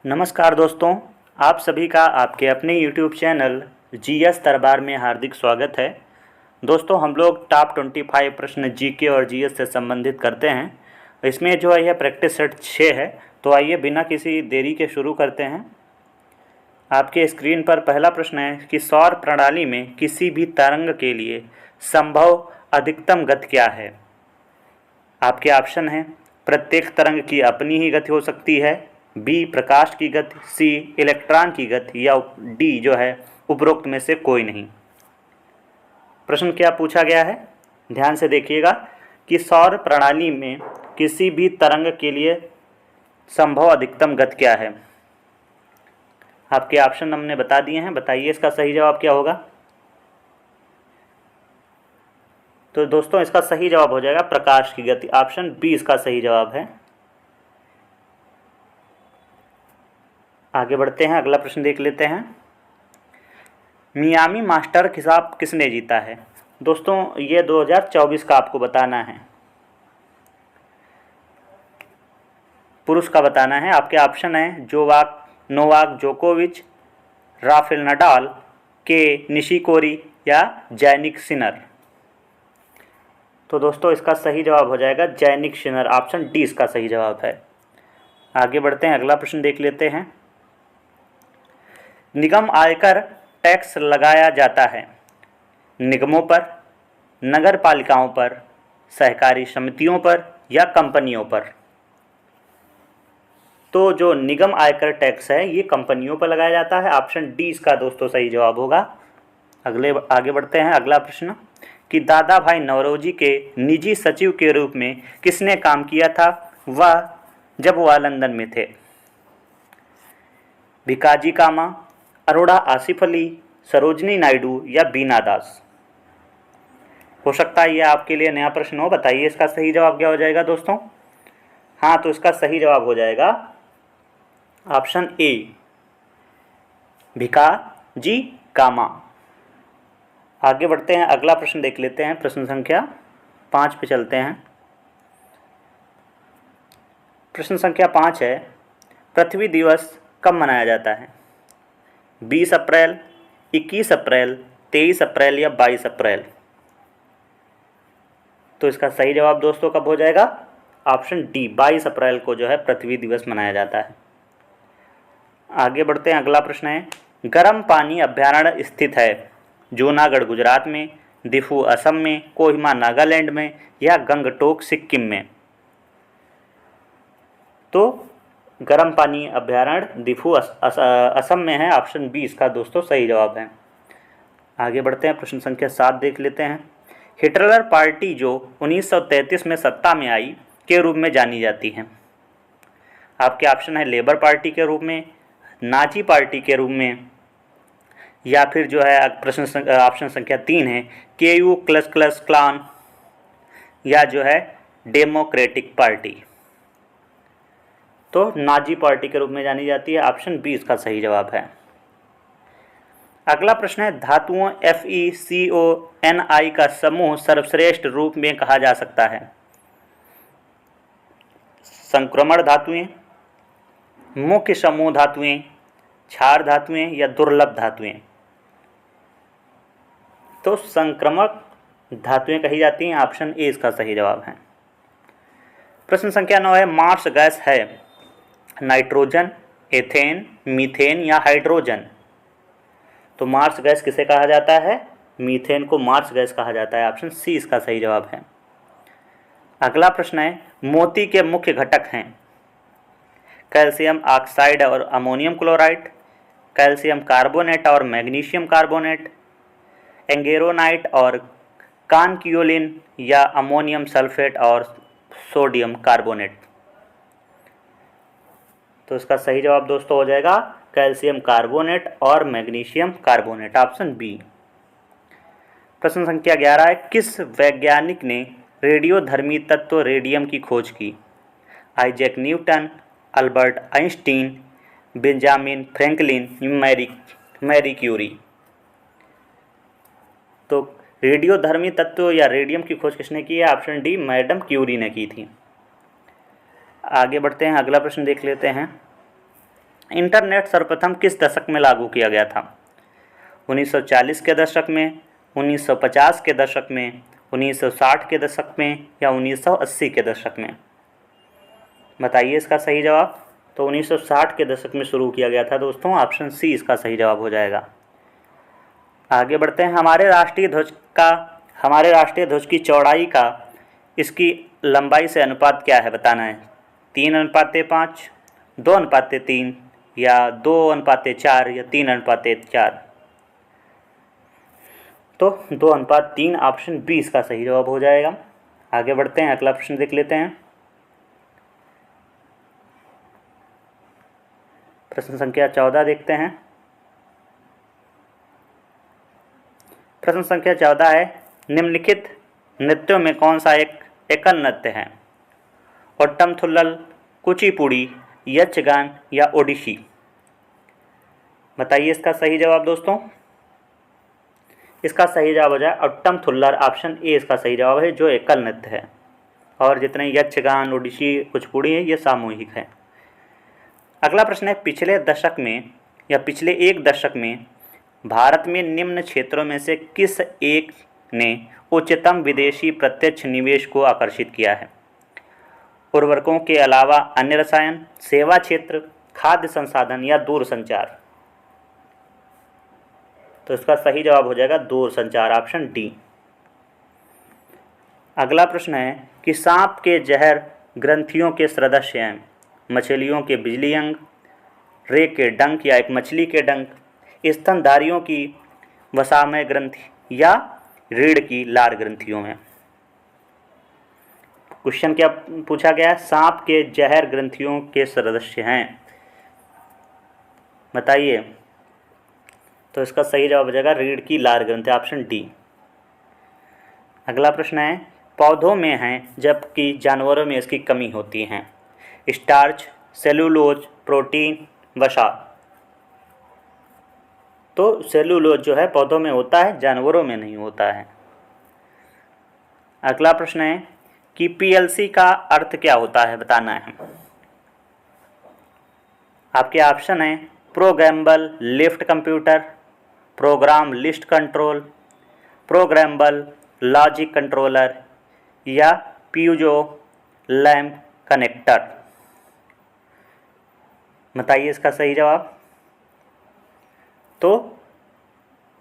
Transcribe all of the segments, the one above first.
नमस्कार दोस्तों, आप सभी का आपके अपने YouTube चैनल जीएस दरबार में हार्दिक स्वागत है। दोस्तों, हम लोग टॉप 25 प्रश्न जीके और जीएस से संबंधित करते हैं। इसमें जो है यह प्रैक्टिस सेट 6 है। तो आइए बिना किसी देरी के शुरू करते हैं। आपके स्क्रीन पर पहला प्रश्न है कि सौर प्रणाली में किसी भी तरंग के लिए संभव अधिकतम गति क्या है। आपके ऑप्शन हैं, प्रत्येक तरंग की अपनी ही गति हो सकती है, बी प्रकाश की गति, सी इलेक्ट्रॉन की गति, या डी जो है उपरोक्त में से कोई नहीं। प्रश्न क्या पूछा गया है, ध्यान से देखिएगा कि सौर प्रणाली में किसी भी तरंग के लिए संभव अधिकतम गति क्या है। आपके ऑप्शन हमने बता दिए हैं, बताइए इसका सही जवाब क्या होगा। तो दोस्तों, इसका सही जवाब हो जाएगा प्रकाश की गति। ऑप्शन बी इसका सही जवाब है। आगे बढ़ते हैं, अगला प्रश्न देख लेते हैं। मियामी मास्टर खिताब किसने जीता है। दोस्तों, ये 2024 का आपको बताना है, पुरुष का बताना है। आपके ऑप्शन है नोवाक जोकोविच, राफेल नडाल, के निशिकोरी या जैनिक सिनर। तो दोस्तों, इसका सही जवाब हो जाएगा जैनिक सिनर। ऑप्शन डी इसका सही जवाब है। आगे बढ़ते हैं, अगला प्रश्न देख लेते हैं। निगम आयकर टैक्स लगाया जाता है निगमों पर, नगर पालिकाओं पर, सहकारी समितियों पर या कंपनियों पर। तो जो निगम आयकर टैक्स है ये कंपनियों पर लगाया जाता है। ऑप्शन डी इसका दोस्तों सही जवाब होगा। आगे बढ़ते हैं, अगला प्रश्न कि दादा भाई नौरोजी के निजी सचिव के रूप में किसने काम किया था जब वह लंदन में थे। भिकाजी कामा, अरोड़ा आसिफ अली, सरोजनी नायडू या बीना दास। हो सकता है ये आपके लिए नया प्रश्न हो, बताइए इसका सही जवाब क्या हो जाएगा दोस्तों। हाँ, तो इसका सही जवाब हो जाएगा ऑप्शन ए, भिकाजी कामा। आगे बढ़ते हैं, अगला प्रश्न देख लेते हैं। प्रश्न संख्या 5 पे चलते हैं। प्रश्न संख्या 5 है, पृथ्वी दिवस कब मनाया जाता है। 20 अप्रैल, 21 अप्रैल, 23 अप्रैल या 22 अप्रैल। तो इसका सही जवाब दोस्तों कब हो जाएगा। ऑप्शन डी, 22 अप्रैल को जो है पृथ्वी दिवस मनाया जाता है। आगे बढ़ते हैं, अगला प्रश्न है, गर्म पानी अभ्यारण्य स्थित है जूनागढ़ गुजरात में, दिफू असम में, कोहिमा नागालैंड में या गंगटोक सिक्किम में। तो गर्म पानी अभ्यारण्य दिफू असम में है। ऑप्शन बी इसका दोस्तों सही जवाब है। आगे बढ़ते हैं, प्रश्न संख्या 7 देख लेते हैं। हिटलर पार्टी जो 1933 में सत्ता में आई के रूप में जानी जाती है। आपके ऑप्शन है लेबर पार्टी के रूप में, नाजी पार्टी के रूप में, या फिर जो है ऑप्शन संख्या 3 है KU क्लस क्लान, या जो है डेमोक्रेटिक पार्टी। तो नाजी पार्टी के रूप में जानी जाती है। ऑप्शन बी इसका सही जवाब है। अगला प्रश्न है, धातुओं FeCONI का समूह सर्वश्रेष्ठ रूप में कहा जा सकता है। संक्रमण धातुएं, मुख्य समूह धातुएं, क्षार धातुएं या दुर्लभ धातुएं। तो संक्रमक धातुएं कही जाती हैं। ऑप्शन ए इसका सही जवाब है। प्रश्न संख्या 9 है, मार्स गैस है नाइट्रोजन, एथेन, मीथेन या हाइड्रोजन। तो मार्स गैस किसे कहा जाता है, मीथेन को मार्स गैस कहा जाता है। ऑप्शन सी इसका सही जवाब है। अगला प्रश्न है, मोती के मुख्य घटक हैं कैल्शियम ऑक्साइड और अमोनियम क्लोराइड, कैल्शियम कार्बोनेट और मैग्नीशियम कार्बोनेट, एंगेरोनाइट और कानकियोलिन या अमोनियम सल्फेट और सोडियम कार्बोनेट। तो इसका सही जवाब दोस्तों हो जाएगा कैल्शियम कार्बोनेट और मैग्नीशियम कार्बोनेट। Option B. प्रश्न संख्या 11 है, किस वैज्ञानिक ने रेडियोधर्मी तत्व रेडियम की खोज की। Isaac Newton, Albert Einstein, Benjamin Franklin, Marie Curie. तो रेडियोधर्मी तत्व या रेडियम की खोज किसने की है। ऑप्शन डी, मैडम क्यूरी ने की थी। आगे बढ़ते हैं, अगला प्रश्न देख लेते हैं। इंटरनेट सर्वप्रथम किस दशक में लागू किया गया था? 1940 के दशक में, 1950 के दशक में, 1960 के दशक में या 1980 के दशक में? बताइए इसका सही जवाब। तो 1960 के दशक में शुरू किया गया था दोस्तों, ऑप्शन सी इसका सही जवाब हो जाएगा। आगे बढ़ते हैं। हमारे राष्ट्रीय ध्वज की चौड़ाई का इसकी लंबाई से अनुपात क्या है बताना है। 3:5, 2:3 या 2:4 या 3:4? तो 2:3 ऑप्शन बी इसका सही जवाब हो जाएगा। आगे बढ़ते हैं, अगला प्रश्न देख लेते हैं। प्रश्न संख्या 14 देखते हैं। प्रश्न संख्या 14 है, निम्नलिखित नृत्यों में कौन सा एक एकल नृत्य है? ओट्टमथुल्लल, कुचिपुड़ी, यक्षगान या ओडिसी? बताइए इसका सही जवाब दोस्तों। इसका सही जवाब हो जाए ओट्टमथुल्लल, ऑप्शन ए इसका सही जवाब है, जो एकल नृत्य है। और जितने यक्षगान, ओडिसी, कुचिपुड़ी है ये सामूहिक है। अगला प्रश्न है, पिछले दशक में या पिछले एक दशक में भारत में निम्न क्षेत्रों में से किस एक ने उच्चतम विदेशी प्रत्यक्ष निवेश को आकर्षित किया है? उर्वरकों के अलावा अन्य रसायन, सेवा क्षेत्र, खाद्य संसाधन या दूरसंचार? तो इसका सही जवाब हो जाएगा दूरसंचार, ऑप्शन डी। अगला प्रश्न है कि सांप के जहर ग्रंथियों के सदस्य हैं? मछलियों के बिजली अंग, रे के डंक या एक मछली के डंक, स्तनधारियों की वसामय ग्रंथि या रीढ़ की लार ग्रंथियों में? क्वेश्चन क्या पूछा गया है? सांप के जहर ग्रंथियों के सदस्य हैं, बताइए। तो इसका सही जवाब हो जाएगा रीढ़ की लार ग्रंथि, ऑप्शन डी। अगला प्रश्न है, पौधों में है जबकि जानवरों में इसकी कमी होती है? स्टार्च, सेलुलोज, प्रोटीन, वसा? तो सेलुलोज जो है पौधों में होता है, जानवरों में नहीं होता है। अगला प्रश्न है कि पीएलसी का अर्थ क्या होता है बताना है। आपके ऑप्शन है programmable lift computer, program list control, programmable logic controller या पीजो लैम्प कनेक्टर? बताइए इसका सही जवाब। तो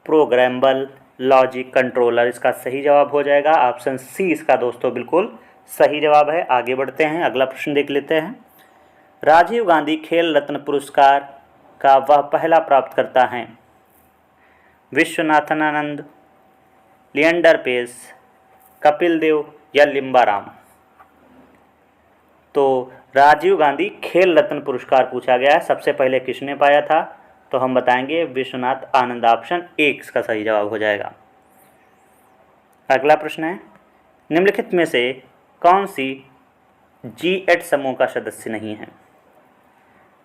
प्रोग्रामेबल लॉजिक कंट्रोलर इसका सही जवाब हो जाएगा, ऑप्शन सी इसका दोस्तों बिल्कुल सही जवाब है। आगे बढ़ते हैं, अगला प्रश्न देख लेते हैं। राजीव गांधी खेल रत्न पुरस्कार का वह पहला प्राप्तकर्ता है? विश्वनाथन आनंद, लिएंडर पेस, कपिल देव या लिम्बाराम? तो राजीव गांधी खेल रत्न पुरस्कार पूछा गया है, सबसे पहले किसने पाया था? तो हम बताएंगे विश्वनाथ आनंद, ऑप्शन ए इसका सही जवाब हो जाएगा। अगला प्रश्न है, निम्नलिखित में से कौन सी G8 समूह का सदस्य नहीं है?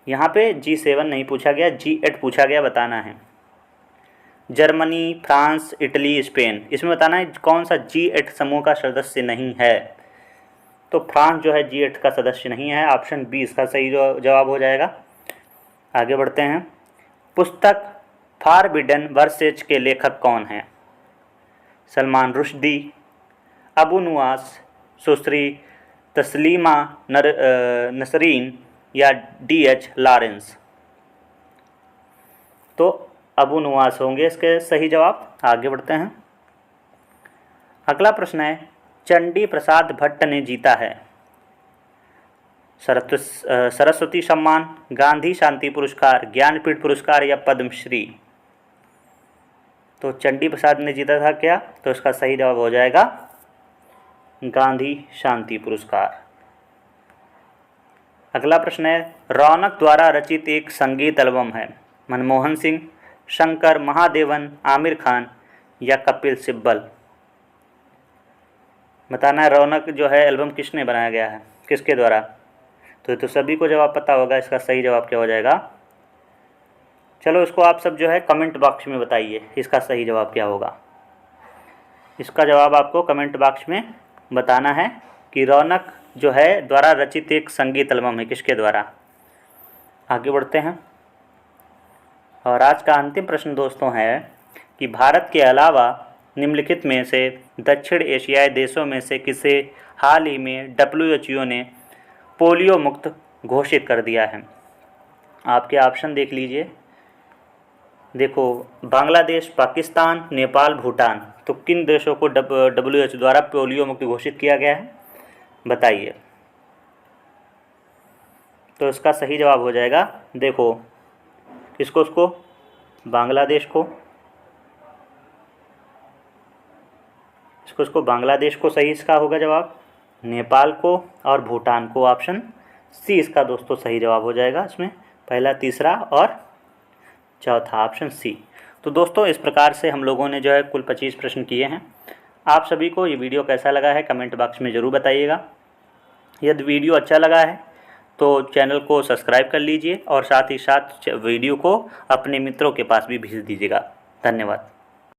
यहाँ पे G7 नहीं पूछा गया, G8 पूछा गया, बताना है। जर्मनी, फ्रांस, इटली, स्पेन, इसमें बताना है कौन सा G8 समूह का सदस्य नहीं है। तो फ्रांस जो है G8 का सदस्य नहीं है, ऑप्शन बी इसका सही जवाब हो जाएगा। आगे बढ़ते हैं। पुस्तक फॉरबिडन वर्सेज के लेखक कौन हैं? सलमान रुश्दी, अबू नुआस, सुश्री तस्लीमा नसरीन या D.H. लॉरेंस? तो अबू नुआस होंगे इसके सही जवाब। आगे बढ़ते हैं। अगला प्रश्न है, चंडी प्रसाद भट्ट ने जीता है सरस्वती सम्मान, गांधी शांति पुरस्कार, ज्ञानपीठ पुरस्कार या पद्मश्री? तो चंडी प्रसाद ने जीता था क्या? तो इसका सही जवाब हो जाएगा गांधी शांति पुरस्कार। अगला प्रश्न है, रौनक द्वारा रचित एक संगीत एल्बम है? मनमोहन सिंह, शंकर महादेवन, आमिर खान या कपिल सिब्बल? बताना है रौनक जो है एल्बम किसने बनाया गया है, किसके द्वारा? तो सभी को जवाब पता होगा, इसका सही जवाब क्या हो जाएगा? चलो इसको आप सब जो है कमेंट बॉक्स में बताइए, इसका सही जवाब क्या होगा। इसका जवाब आपको कमेंट बॉक्स में बताना है कि रौनक जो है द्वारा रचित एक संगीत एल्बम है, किसके द्वारा। आगे बढ़ते हैं। और आज का अंतिम प्रश्न दोस्तों है कि भारत के अलावा निम्नलिखित में से दक्षिण एशियाई देशों में से किसे हाल ही में WHO ने पोलियो मुक्त घोषित कर दिया है। आपके ऑप्शन देख लीजिए। देखो, बांग्लादेश, पाकिस्तान, नेपाल, भूटान। तो किन देशों को WHO द्वारा पोलियो मुक्त घोषित किया गया है, बताइए। तो इसका सही जवाब हो जाएगा, देखो, इसको बांग्लादेश को, इसको बांग्लादेश को सही इसका होगा जवाब, नेपाल को और भूटान को। ऑप्शन सी इसका दोस्तों सही जवाब हो जाएगा। इसमें पहला, तीसरा और चौथा, ऑप्शन सी। तो दोस्तों इस प्रकार से हम लोगों ने जो है कुल 25 प्रश्न किए हैं। आप सभी को ये वीडियो कैसा लगा है कमेंट बॉक्स में ज़रूर बताइएगा। यदि वीडियो अच्छा लगा है तो चैनल को सब्सक्राइब कर लीजिए और साथ ही साथ वीडियो को अपने मित्रों के पास भी भेज दीजिएगा। धन्यवाद।